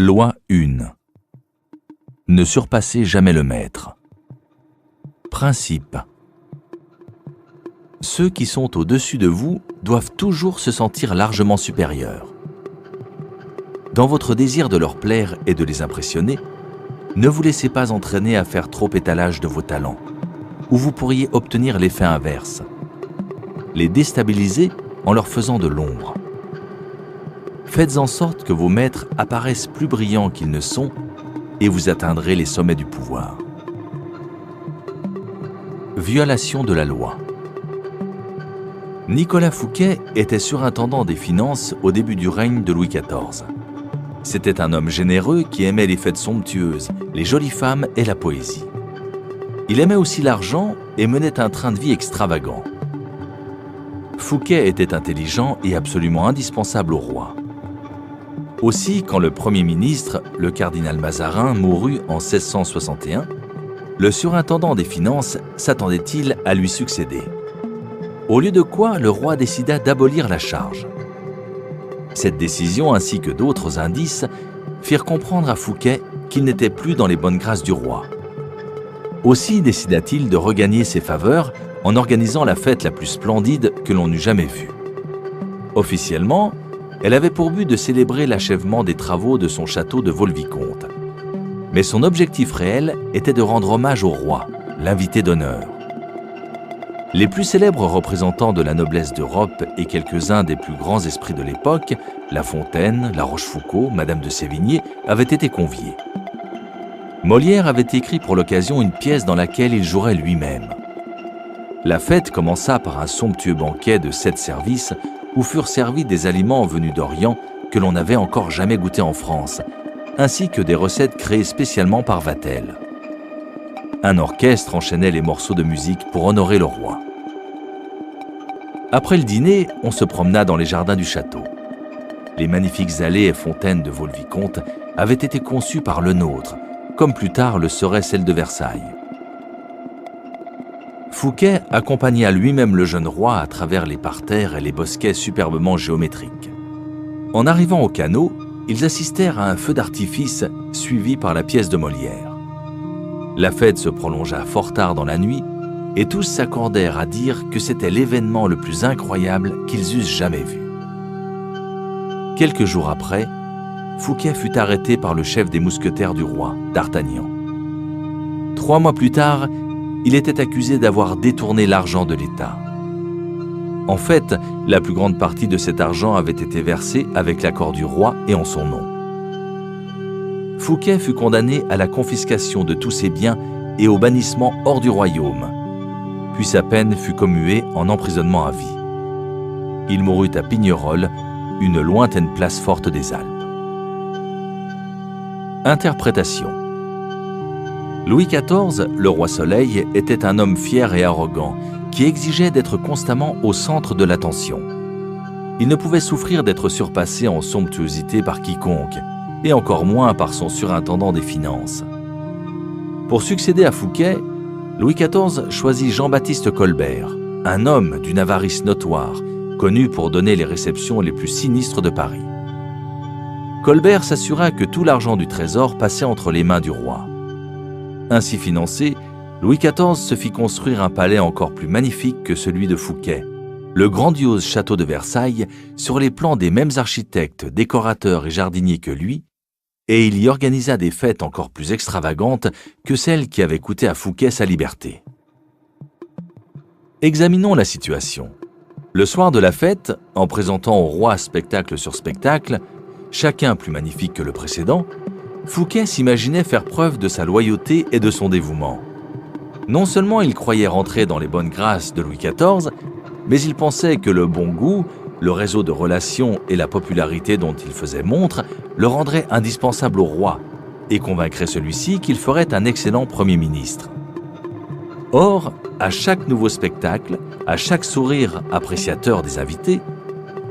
Loi 1. Ne surpassez jamais le maître. Principe. Ceux qui sont au-dessus de vous doivent toujours se sentir largement supérieurs. Dans votre désir de leur plaire et de les impressionner, ne vous laissez pas entraîner à faire trop étalage de vos talents, ou vous pourriez obtenir l'effet inverse. Les déstabiliser en leur faisant de l'ombre. Faites en sorte que vos maîtres apparaissent plus brillants qu'ils ne sont et vous atteindrez les sommets du pouvoir. Violation de la loi. Nicolas Fouquet était surintendant des finances au début du règne de Louis XIV. C'était un homme généreux qui aimait les fêtes somptueuses, les jolies femmes et la poésie. Il aimait aussi l'argent et menait un train de vie extravagant. Fouquet était intelligent et absolument indispensable au roi. Aussi, quand le Premier ministre, le cardinal Mazarin, mourut en 1661, le surintendant des finances s'attendait-il à lui succéder. Au lieu de quoi, le roi décida d'abolir la charge. Cette décision, ainsi que d'autres indices, firent comprendre à Fouquet qu'il n'était plus dans les bonnes grâces du roi. Aussi décida-t-il de regagner ses faveurs en organisant la fête la plus splendide que l'on eût jamais vue. Officiellement, elle avait pour but de célébrer l'achèvement des travaux de son château de Vaux-le-Vicomte. Mais son objectif réel était de rendre hommage au roi, l'invité d'honneur. Les plus célèbres représentants de la noblesse d'Europe et quelques-uns des plus grands esprits de l'époque, La Fontaine, La Rochefoucauld, Madame de Sévigné, avaient été conviés. Molière avait écrit pour l'occasion une pièce dans laquelle il jouerait lui-même. La fête commença par un somptueux banquet de 7 services où furent servis des aliments venus d'Orient que l'on n'avait encore jamais goûtés en France, ainsi que des recettes créées spécialement par Vatel. Un orchestre enchaînait les morceaux de musique pour honorer le roi. Après le dîner, on se promena dans les jardins du château. Les magnifiques allées et fontaines de Vaux-le-Vicomte avaient été conçues par le nôtre, comme plus tard le serait celle de Versailles. Fouquet accompagna lui-même le jeune roi à travers les parterres et les bosquets superbement géométriques. En arrivant au canot, ils assistèrent à un feu d'artifice suivi par la pièce de Molière. La fête se prolongea fort tard dans la nuit et tous s'accordèrent à dire que c'était l'événement le plus incroyable qu'ils eussent jamais vu. Quelques jours après, Fouquet fut arrêté par le chef des mousquetaires du roi, D'Artagnan. 3 mois plus tard, il était accusé d'avoir détourné l'argent de l'État. En fait, la plus grande partie de cet argent avait été versée avec l'accord du roi et en son nom. Fouquet fut condamné à la confiscation de tous ses biens et au bannissement hors du royaume, puis sa peine fut commuée en emprisonnement à vie. Il mourut à Pignerol, une lointaine place forte des Alpes. Interprétation. Louis XIV, le roi Soleil, était un homme fier et arrogant qui exigeait d'être constamment au centre de l'attention. Il ne pouvait souffrir d'être surpassé en somptuosité par quiconque, et encore moins par son surintendant des finances. Pour succéder à Fouquet, Louis XIV choisit Jean-Baptiste Colbert, un homme d'une avarice notoire, connu pour donner les réceptions les plus sinistres de Paris. Colbert s'assura que tout l'argent du trésor passait entre les mains du roi. Ainsi financé, Louis XIV se fit construire un palais encore plus magnifique que celui de Fouquet, le grandiose château de Versailles, sur les plans des mêmes architectes, décorateurs et jardiniers que lui, et il y organisa des fêtes encore plus extravagantes que celles qui avaient coûté à Fouquet sa liberté. Examinons la situation. Le soir de la fête, en présentant au roi spectacle sur spectacle, chacun plus magnifique que le précédent, Fouquet s'imaginait faire preuve de sa loyauté et de son dévouement. Non seulement il croyait rentrer dans les bonnes grâces de Louis XIV, mais il pensait que le bon goût, le réseau de relations et la popularité dont il faisait montre le rendraient indispensable au roi et convaincrait celui-ci qu'il ferait un excellent Premier ministre. Or, à chaque nouveau spectacle, à chaque sourire appréciateur des invités,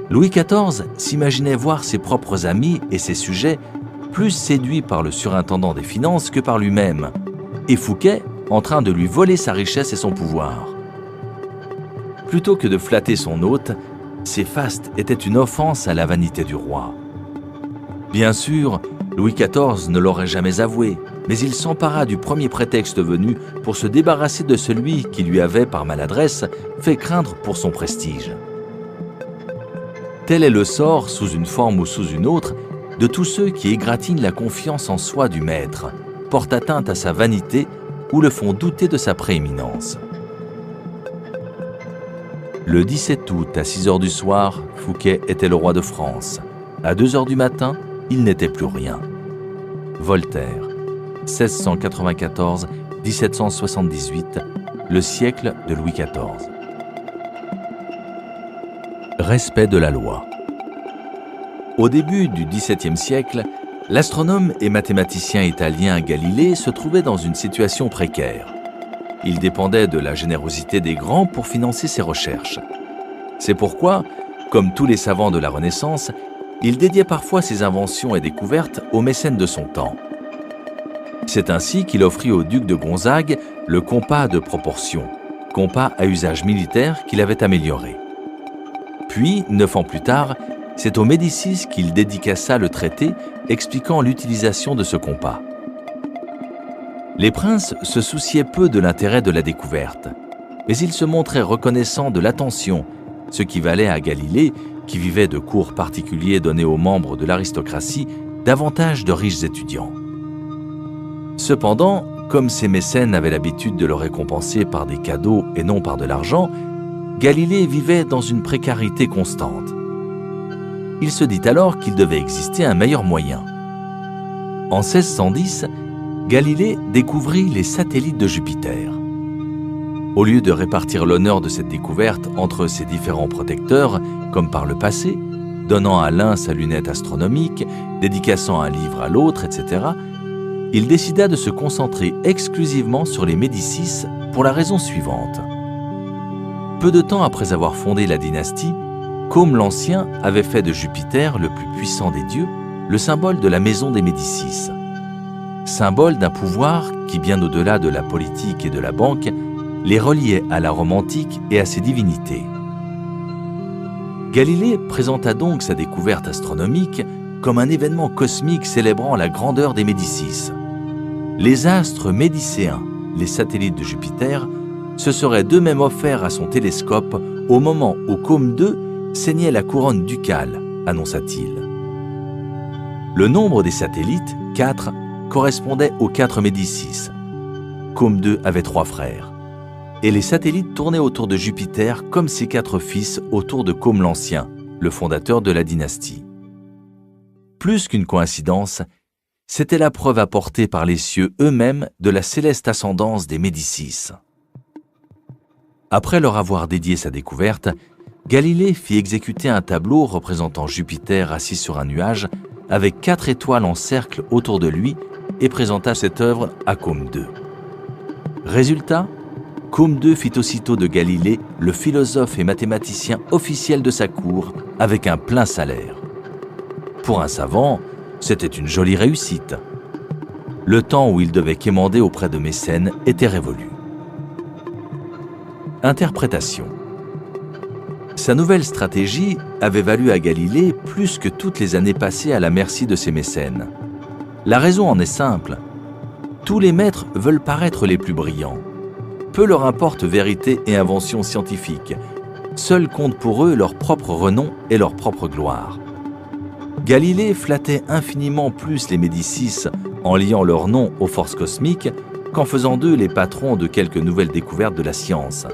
Louis XIV s'imaginait voir ses propres amis et ses sujets plus séduits par le surintendant des finances que par lui-même, et Fouquet en train de lui voler sa richesse et son pouvoir. Plutôt que de flatter son hôte, ces fastes étaient une offense à la vanité du roi. Bien sûr, Louis XIV ne l'aurait jamais avoué, mais il s'empara du premier prétexte venu pour se débarrasser de celui qui lui avait, par maladresse, fait craindre pour son prestige. Tel est le sort, sous une forme ou sous une autre, de tous ceux qui égratignent la confiance en soi du maître, portent atteinte à sa vanité ou le font douter de sa prééminence. Le 17 août, à 6 heures du soir, Fouquet était le roi de France. À 2 heures du matin, il n'était plus rien. Voltaire, 1694-1778, le siècle de Louis XIV. Respect de la loi. Au début du XVIIe siècle, l'astronome et mathématicien italien Galilée se trouvait dans une situation précaire. Il dépendait de la générosité des grands pour financer ses recherches. C'est pourquoi, comme tous les savants de la Renaissance, il dédiait parfois ses inventions et découvertes aux mécènes de son temps. C'est ainsi qu'il offrit au duc de Gonzague le compas de proportion, compas à usage militaire qu'il avait amélioré. Puis, 9 ans plus tard, c'est aux Médicis qu'il dédicaça le traité expliquant l'utilisation de ce compas. Les princes se souciaient peu de l'intérêt de la découverte, mais ils se montraient reconnaissants de l'attention, ce qui valait à Galilée, qui vivait de cours particuliers donnés aux membres de l'aristocratie, davantage de riches étudiants. Cependant, comme ces mécènes avaient l'habitude de le récompenser par des cadeaux et non par de l'argent, Galilée vivait dans une précarité constante. Il se dit alors qu'il devait exister un meilleur moyen. En 1610, Galilée découvrit les satellites de Jupiter. Au lieu de répartir l'honneur de cette découverte entre ses différents protecteurs, comme par le passé, donnant à l'un sa lunette astronomique, dédicaçant un livre à l'autre, etc., il décida de se concentrer exclusivement sur les Médicis pour la raison suivante. Peu de temps après avoir fondé la dynastie, Côme l'Ancien avait fait de Jupiter, le plus puissant des dieux, le symbole de la maison des Médicis. Symbole d'un pouvoir qui, bien au-delà de la politique et de la banque, les reliait à la Rome antique et à ses divinités. Galilée présenta donc sa découverte astronomique comme un événement cosmique célébrant la grandeur des Médicis. Les astres médicéens, les satellites de Jupiter, se seraient d'eux-mêmes offerts à son télescope au moment où Côme II ceignait la couronne ducale, annonça-t-il. Le nombre des satellites, 4, correspondait aux 4 Médicis. Côme II avait 3 frères. Et les satellites tournaient autour de Jupiter comme ses 4 fils autour de Côme l'Ancien, le fondateur de la dynastie. Plus qu'une coïncidence, c'était la preuve apportée par les cieux eux-mêmes de la céleste ascendance des Médicis. Après leur avoir dédié sa découverte, Galilée fit exécuter un tableau représentant Jupiter assis sur un nuage avec 4 étoiles en cercle autour de lui et présenta cette œuvre à Côme II. Résultat, Côme II fit aussitôt de Galilée le philosophe et mathématicien officiel de sa cour avec un plein salaire. Pour un savant, c'était une jolie réussite. Le temps où il devait quémander auprès de mécènes était révolu. Interprétation. Sa nouvelle stratégie avait valu à Galilée plus que toutes les années passées à la merci de ses mécènes. La raison en est simple. Tous les maîtres veulent paraître les plus brillants. Peu leur importe vérité et invention scientifique. Seul compte pour eux leur propre renom et leur propre gloire. Galilée flattait infiniment plus les Médicis en liant leur nom aux forces cosmiques qu'en faisant d'eux les patrons de quelques nouvelles découvertes de la science.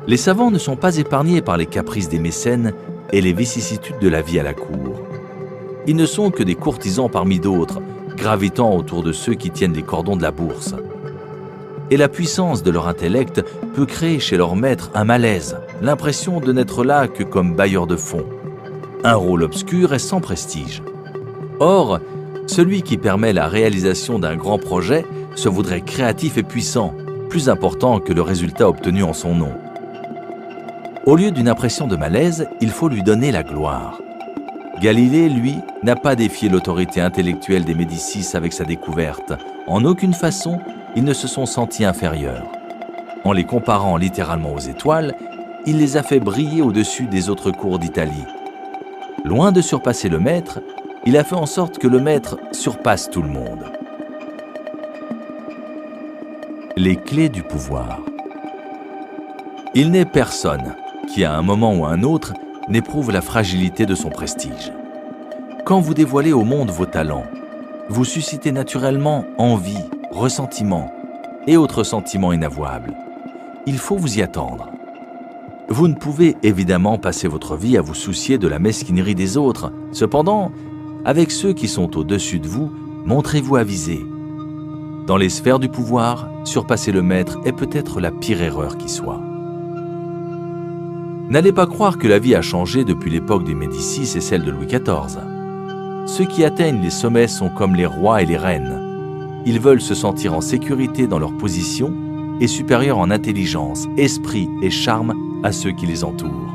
Les savants ne sont pas épargnés par les caprices des mécènes et les vicissitudes de la vie à la cour. Ils ne sont que des courtisans parmi d'autres, gravitant autour de ceux qui tiennent les cordons de la bourse. Et la puissance de leur intellect peut créer chez leur maître un malaise, l'impression de n'être là que comme bailleur de fonds. Un rôle obscur et sans prestige. Or, celui qui permet la réalisation d'un grand projet se voudrait créatif et puissant, plus important que le résultat obtenu en son nom. Au lieu d'une impression de malaise, il faut lui donner la gloire. Galilée, lui, n'a pas défié l'autorité intellectuelle des Médicis avec sa découverte. En aucune façon, ils ne se sont sentis inférieurs. En les comparant littéralement aux étoiles, il les a fait briller au-dessus des autres cours d'Italie. Loin de surpasser le maître, il a fait en sorte que le maître surpasse tout le monde. Les clés du pouvoir. Il n'est personne qui, à un moment ou à un autre, n'éprouve la fragilité de son prestige. Quand vous dévoilez au monde vos talents, vous suscitez naturellement envie, ressentiment et autres sentiments inavouables. Il faut vous y attendre. Vous ne pouvez évidemment passer votre vie à vous soucier de la mesquinerie des autres. Cependant, avec ceux qui sont au-dessus de vous, montrez-vous avisé. Dans les sphères du pouvoir, surpasser le maître est peut-être la pire erreur qui soit. N'allez pas croire que la vie a changé depuis l'époque des Médicis et celle de Louis XIV. Ceux qui atteignent les sommets sont comme les rois et les reines. Ils veulent se sentir en sécurité dans leur position et supérieurs en intelligence, esprit et charme à ceux qui les entourent.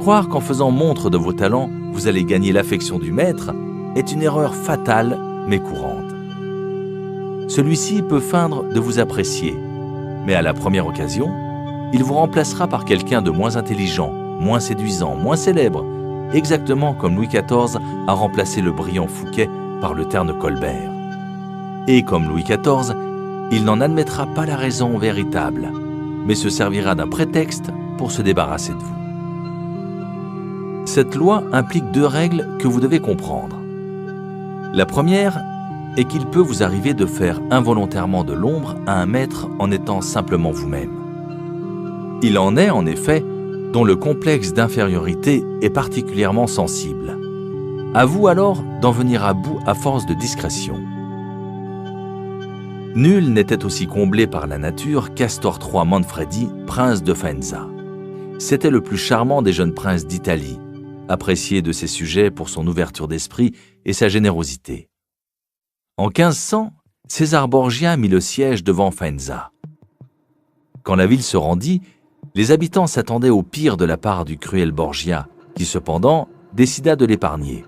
Croire qu'en faisant montre de vos talents, vous allez gagner l'affection du maître est une erreur fatale mais courante. Celui-ci peut feindre de vous apprécier, mais à la première occasion, il vous remplacera par quelqu'un de moins intelligent, moins séduisant, moins célèbre, exactement comme Louis XIV a remplacé le brillant Fouquet par le terne Colbert. Et comme Louis XIV, il n'en admettra pas la raison véritable, mais se servira d'un prétexte pour se débarrasser de vous. Cette loi implique 2 règles que vous devez comprendre. La première est qu'il peut vous arriver de faire involontairement de l'ombre à un maître en étant simplement vous-même. Il en est, en effet, dont le complexe d'infériorité est particulièrement sensible. À vous alors d'en venir à bout à force de discrétion. Nul n'était aussi comblé par la nature qu'Astor III Manfredi, prince de Faenza. C'était le plus charmant des jeunes princes d'Italie, apprécié de ses sujets pour son ouverture d'esprit et sa générosité. En 1500, César Borgia mit le siège devant Faenza. Quand la ville se rendit, les habitants s'attendaient au pire de la part du cruel Borgia, qui cependant décida de l'épargner.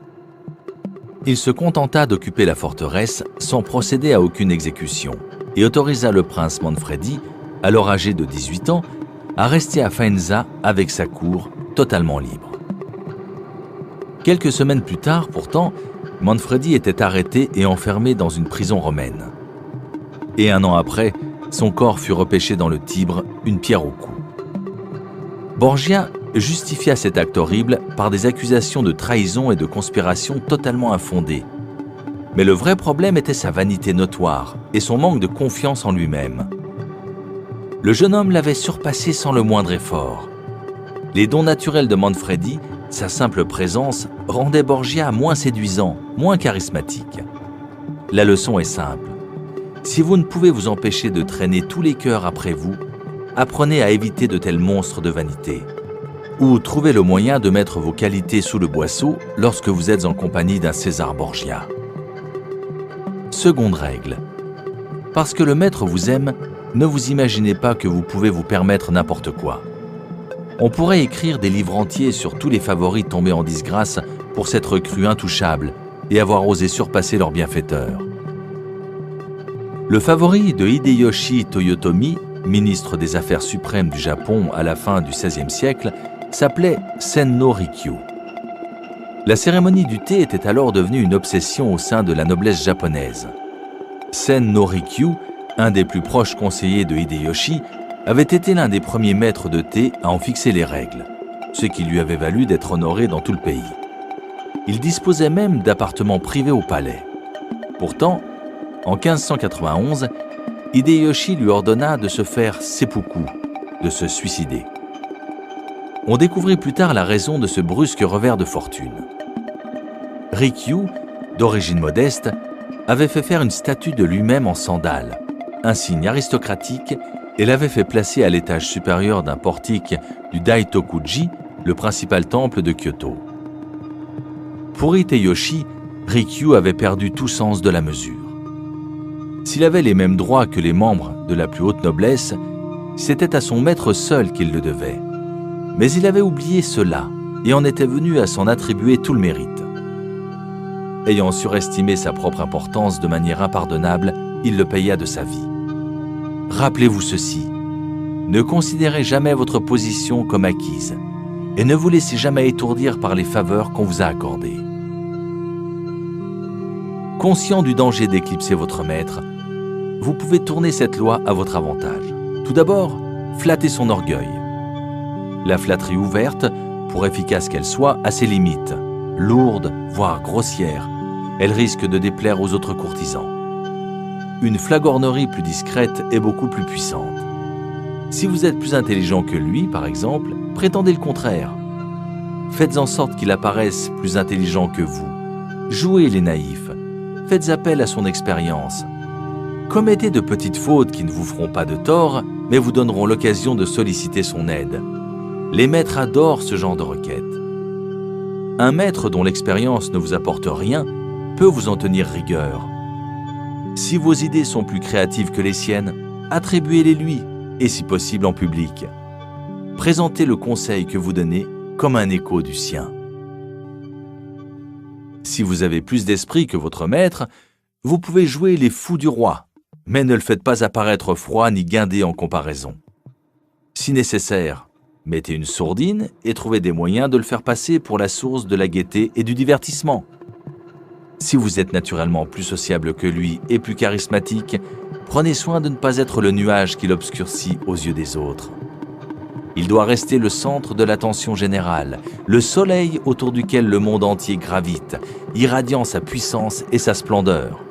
Il se contenta d'occuper la forteresse sans procéder à aucune exécution et autorisa le prince Manfredi, alors âgé de 18 ans, à rester à Faenza avec sa cour totalement libre. Quelques semaines plus tard, pourtant, Manfredi était arrêté et enfermé dans une prison romaine. Et 1 an après, son corps fut repêché dans le Tibre, une pierre au cou. Borgia justifia cet acte horrible par des accusations de trahison et de conspiration totalement infondées. Mais le vrai problème était sa vanité notoire et son manque de confiance en lui-même. Le jeune homme l'avait surpassé sans le moindre effort. Les dons naturels de Manfredi, sa simple présence, rendaient Borgia moins séduisant, moins charismatique. La leçon est simple. Si vous ne pouvez vous empêcher de traîner tous les cœurs après vous, apprenez à éviter de tels monstres de vanité. Ou trouvez le moyen de mettre vos qualités sous le boisseau lorsque vous êtes en compagnie d'un César Borgia. Seconde règle. Parce que le maître vous aime, ne vous imaginez pas que vous pouvez vous permettre n'importe quoi. On pourrait écrire des livres entiers sur tous les favoris tombés en disgrâce pour s'être crus intouchables et avoir osé surpasser leur bienfaiteur. Le favori de Hideyoshi Toyotomi, ministre des Affaires suprêmes du Japon à la fin du XVIe siècle, s'appelait Sen-no Rikyu. La cérémonie du thé était alors devenue une obsession au sein de la noblesse japonaise. Sen-no Rikyu, un des plus proches conseillers de Hideyoshi, avait été l'un des premiers maîtres de thé à en fixer les règles, ce qui lui avait valu d'être honoré dans tout le pays. Il disposait même d'appartements privés au palais. Pourtant, en 1591, Hideyoshi lui ordonna de se faire seppuku, de se suicider. On découvrit plus tard la raison de ce brusque revers de fortune. Rikyu, d'origine modeste, avait fait faire une statue de lui-même en sandales, un signe aristocratique, et l'avait fait placer à l'étage supérieur d'un portique du Daitokuji, le principal temple de Kyoto. Pour Hideyoshi, Rikyu avait perdu tout sens de la mesure. S'il avait les mêmes droits que les membres de la plus haute noblesse, c'était à son maître seul qu'il le devait. Mais il avait oublié cela et en était venu à s'en attribuer tout le mérite. Ayant surestimé sa propre importance de manière impardonnable, il le paya de sa vie. Rappelez-vous ceci, ne considérez jamais votre position comme acquise et ne vous laissez jamais étourdir par les faveurs qu'on vous a accordées. Conscient du danger d'éclipser votre maître, vous pouvez tourner cette loi à votre avantage. Tout d'abord, flattez son orgueil. La flatterie ouverte, pour efficace qu'elle soit, a ses limites. Lourde, voire grossière, elle risque de déplaire aux autres courtisans. Une flagornerie plus discrète est beaucoup plus puissante. Si vous êtes plus intelligent que lui, par exemple, prétendez le contraire. Faites en sorte qu'il apparaisse plus intelligent que vous. Jouez les naïfs. Faites appel à son expérience. Commettez de petites fautes qui ne vous feront pas de tort, mais vous donneront l'occasion de solliciter son aide. Les maîtres adorent ce genre de requête. Un maître dont l'expérience ne vous apporte rien peut vous en tenir rigueur. Si vos idées sont plus créatives que les siennes, attribuez-les lui, et si possible en public. Présentez le conseil que vous donnez comme un écho du sien. Si vous avez plus d'esprit que votre maître, vous pouvez jouer les fous du roi, mais ne le faites pas apparaître froid ni guindé en comparaison. Si nécessaire, mettez une sourdine et trouvez des moyens de le faire passer pour la source de la gaieté et du divertissement. Si vous êtes naturellement plus sociable que lui et plus charismatique, prenez soin de ne pas être le nuage qui l'obscurcit aux yeux des autres. Il doit rester le centre de l'attention générale, le soleil autour duquel le monde entier gravite, irradiant sa puissance et sa splendeur.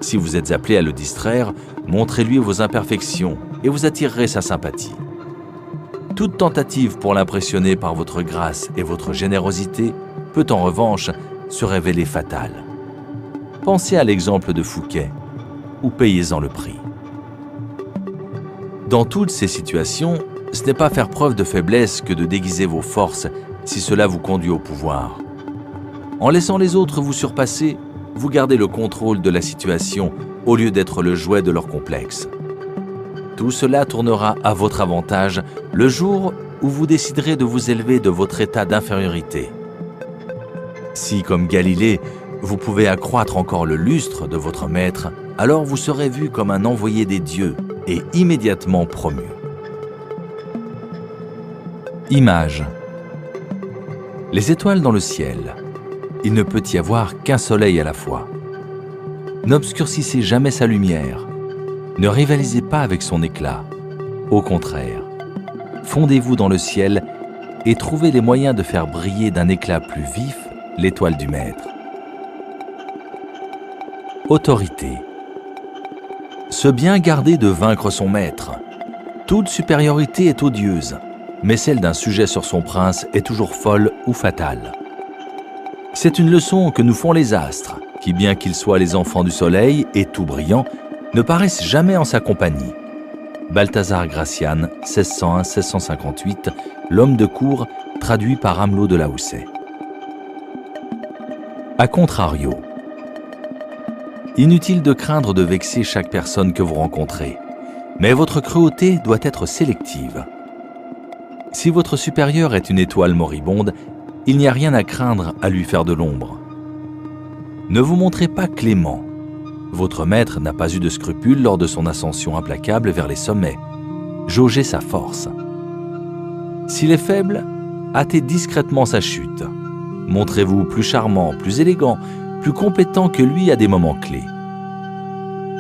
Si vous êtes appelé à le distraire, montrez-lui vos imperfections et vous attirerez sa sympathie. Toute tentative pour l'impressionner par votre grâce et votre générosité peut en revanche se révéler fatale. Pensez à l'exemple de Fouquet, ou payez-en le prix. Dans toutes ces situations, ce n'est pas faire preuve de faiblesse que de déguiser vos forces si cela vous conduit au pouvoir. En laissant les autres vous surpasser, vous gardez le contrôle de la situation au lieu d'être le jouet de leur complexe. Tout cela tournera à votre avantage le jour où vous déciderez de vous élever de votre état d'infériorité. Si, comme Galilée, vous pouvez accroître encore le lustre de votre maître, alors vous serez vu comme un envoyé des dieux et immédiatement promu. Image. Les étoiles dans le ciel. Il ne peut y avoir qu'un soleil à la fois. N'obscurcissez jamais sa lumière. Ne rivalisez pas avec son éclat. Au contraire, fondez-vous dans le ciel et trouvez les moyens de faire briller d'un éclat plus vif l'étoile du maître. Autorité. Se bien garder de vaincre son maître. Toute supériorité est odieuse, mais celle d'un sujet sur son prince est toujours folle ou fatale. C'est une leçon que nous font les astres, qui, bien qu'ils soient les enfants du soleil et tout brillants, ne paraissent jamais en sa compagnie. Balthazar Gracian, 1601-1658, l'homme de cour, traduit par Amelot de la Houssaye. A contrario, inutile de craindre de vexer chaque personne que vous rencontrez, mais votre cruauté doit être sélective. Si votre supérieur est une étoile moribonde, il n'y a rien à craindre à lui faire de l'ombre. Ne vous montrez pas clément. Votre maître n'a pas eu de scrupules lors de son ascension implacable vers les sommets. Jaugez sa force. S'il est faible, hâtez discrètement sa chute. Montrez-vous plus charmant, plus élégant, plus compétent que lui à des moments clés.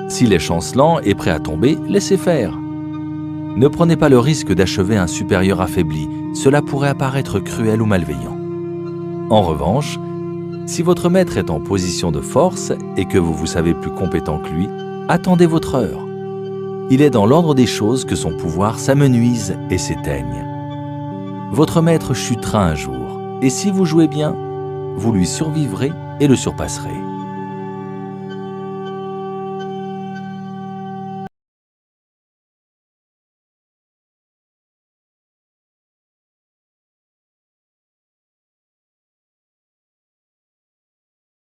S'il est chancelant et prêt à tomber, laissez faire. Ne prenez pas le risque d'achever un supérieur affaibli, cela pourrait apparaître cruel ou malveillant. En revanche, si votre maître est en position de force et que vous vous savez plus compétent que lui, attendez votre heure. Il est dans l'ordre des choses que son pouvoir s'amenuise et s'éteigne. Votre maître chutera un jour, et si vous jouez bien, vous lui survivrez et le surpasserez.